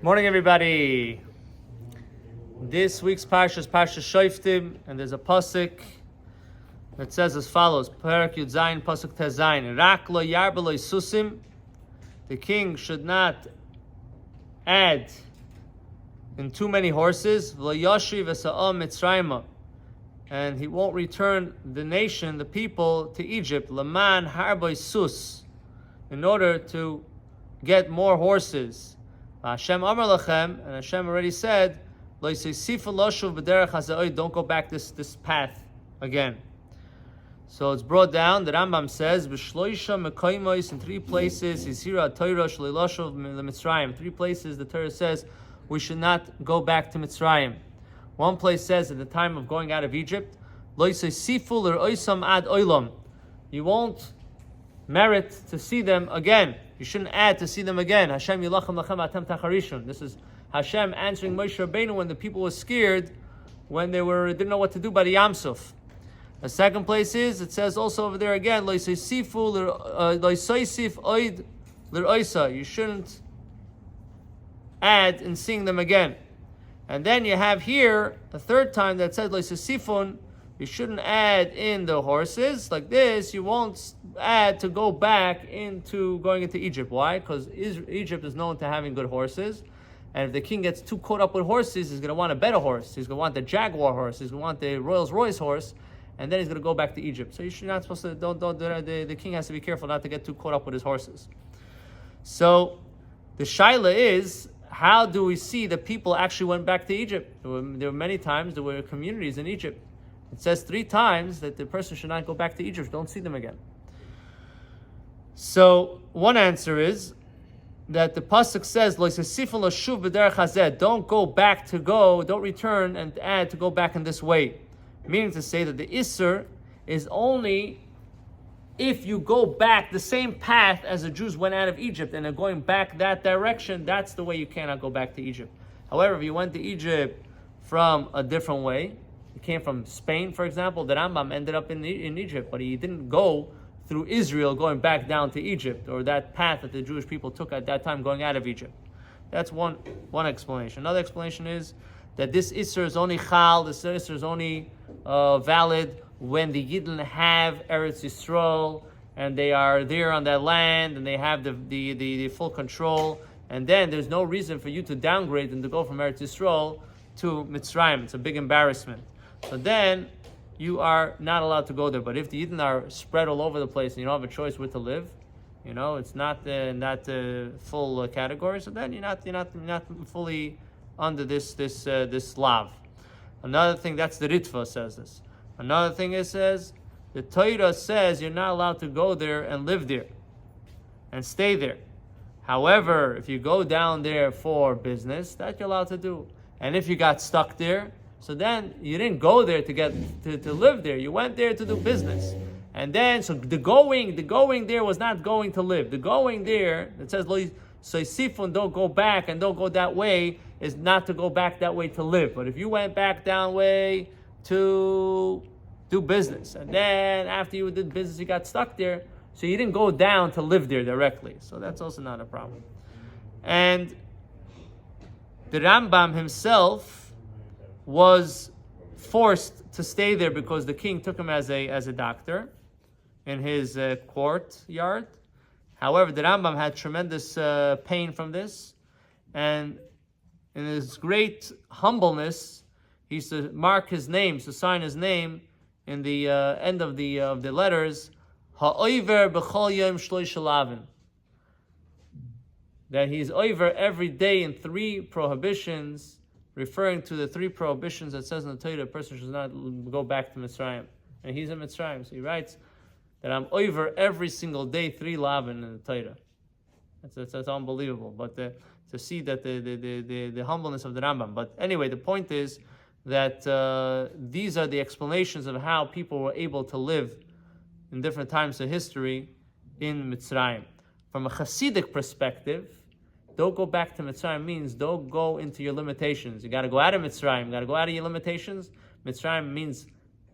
Morning, everybody. This week's parsha is Parsha Shoftim, and there's a pasuk that says as follows: Perak Yud Zayin, pasuk Tez Zayin. Rak lo yarba lo susim. The king should not add in too many horses. Lo yashiv esa'am Mitzrayma, and he won't return the nation, the people, to Egypt. Laman harba sus, in order to get more horses. Hashem Amar Lachem, and Hashem already said, don't go back this path again. So it's brought down. The Rambam says, in 3 places, three places the Torah says we should not go back to Mitzrayim. One place says at the time of going out of Egypt, you won't merit to see them again. You shouldn't add to see them again. Hashem yilachem lachem atem tacharishon. This is Hashem answering Moshe Rabbeinu when the people were scared, when they didn't know what to do by the Yam Suf. The second place is, it says also over there again, lo yisosif oid l'oisa. You shouldn't add in seeing them again. And then you have here a third time that says lo yisosifun. You shouldn't add in the horses like this. You won't add to go back into going into Egypt. Why? Because Egypt is known to having good horses. And if the king gets too caught up with horses, he's going to want a better horse. He's going to want the Jaguar horse. He's going to want the Rolls Royce horse. And then he's going to go back to Egypt. So you're not supposed to, the king has to be careful not to get too caught up with his horses. So the shaila is, how do we see that people actually went back to Egypt? There were many times, there were communities in Egypt. It says 3 times that the person should not go back to Egypt. Don't see them again. So one answer is that the pasuk says, don't go back to go, don't return and add to go back in this way. Meaning to say that the Isser is only if you go back the same path as the Jews went out of Egypt and are going back that direction, that's the way you cannot go back to Egypt. However, if you went to Egypt from a different way, he came from Spain, for example, the Rambam ended up in Egypt, but he didn't go through Israel going back down to Egypt, or that path that the Jewish people took at that time going out of Egypt. That's one explanation. Another explanation is that this Isser is only Chal, this Isser is only valid when the Yidden have Eretz Yisrael, and they are there on that land, and they have the full control, and then there's no reason for you to downgrade and to go from Eretz Yisrael to Mitzrayim. It's a big embarrassment. So then you are not allowed to go there. But if the Yidden are spread all over the place and you don't have a choice where to live, it's not in that full category. So then you're not fully under this lav. Another thing, that's the Ritva says this. Another thing it says, the Torah says you're not allowed to go there and live there and stay there. However, if you go down there for business, that you're allowed to do. And if you got stuck there, so then you didn't go there to live there. You went there to do business. And then, so the going there was not going to live. The going there, it says, so Sifun, don't go back and don't go that way, is not to go back that way to live. But if you went back that way to do business, and then after you did business, you got stuck there, so you didn't go down to live there directly. So that's also not a problem. And the Rambam himself was forced to stay there because the king took him as a doctor in his courtyard. However, the Rambam had tremendous pain from this, and in his great humbleness, he used to mark his name, to sign his name in the end of the letters, Ha'oiver b'chol yom shloish lavin, that he's over every day in 3 prohibitions, referring to the 3 prohibitions that says in the Torah, a person should not go back to Mitzrayim. And he's in Mitzrayim, so he writes that I'm over every single day 3 lavin in the Torah. That's unbelievable. But to see that the humbleness of the Rambam. But anyway, the point is that these are the explanations of how people were able to live in different times of history in Mitzrayim. From a Hasidic perspective, don't go back to Mitzrayim means don't go into your limitations. You got to go out of Mitzrayim. You got to go out of your limitations. Mitzrayim means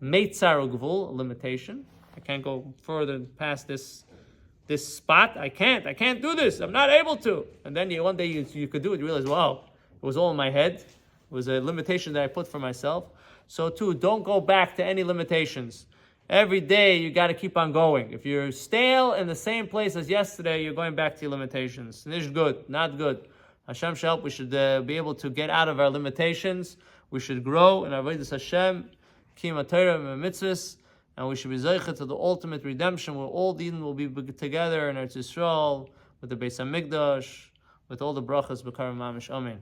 Meitzar Ugvul, a limitation. I can't go further past this this spot. I can't do this. I'm not able to. And then one day you could do it. You realize, wow, it was all in my head. It was a limitation that I put for myself. So too, don't go back to any limitations. Every day you got to keep on going. If you're stale in the same place as yesterday, you're going back to your limitations. This is good, not good. Hashem should help. We should be able to get out of our limitations. We should grow in our avodas Hashem, kiyum Torah and mitzvahs, and we should be zeicha to the ultimate redemption, where all the Eden will be together in Eretz Yisrael with the Beis Hamikdash, with all the brachas b'karam mamish. Amen.